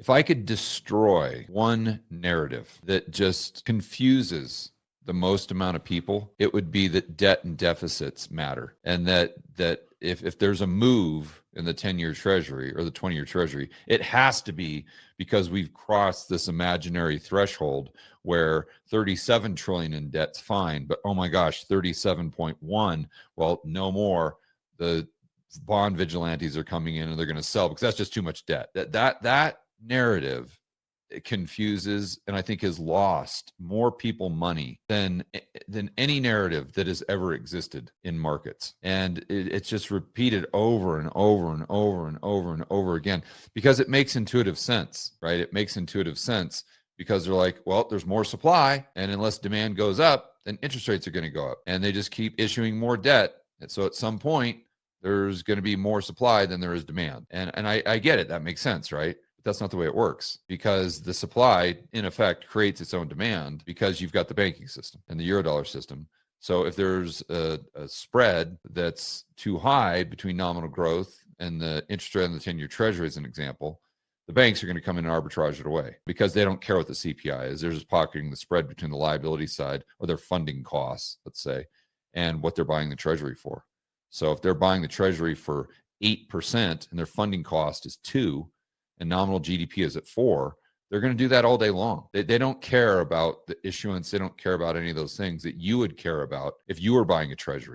If I could destroy one narrative that just confuses the most amount of people, it would be that debt and deficits matter. And that if there's a move in the 10-year Treasury or the 20-year Treasury, it has to be because we've crossed this imaginary threshold where 37 trillion in debt's fine, but oh my gosh, 37.1, well, no more. The bond vigilantes are coming in and they're going to sell because that's just too much debt. That narrative, it confuses and I think has lost more people money than any narrative that has ever existed in markets. And it's just repeated over and over and over and over and over again because it makes intuitive sense, right? It makes intuitive sense because they're like, well, there's more supply, and unless demand goes up, then interest rates are going to go up, and they just keep issuing more debt. And so at some point, there's going to be more supply than there is demand. And I get it. That makes sense, right? But that's not the way it works, because the supply, in effect, creates its own demand because you've got the banking system and the Eurodollar system. So if there's a spread that's too high between nominal growth and the interest rate on the 10-year Treasury, as an example, the banks are going to come in and arbitrage it away because they don't care what the CPI is. They're just pocketing the spread between the liability side or their funding costs, let's say, and what they're buying the Treasury for. So if they're buying the Treasury for 8% and their funding cost is 2 and nominal GDP is at 4, they're going to do that all day long. They don't care about the issuance. They don't care about any of those things that you would care about if you were buying a Treasury.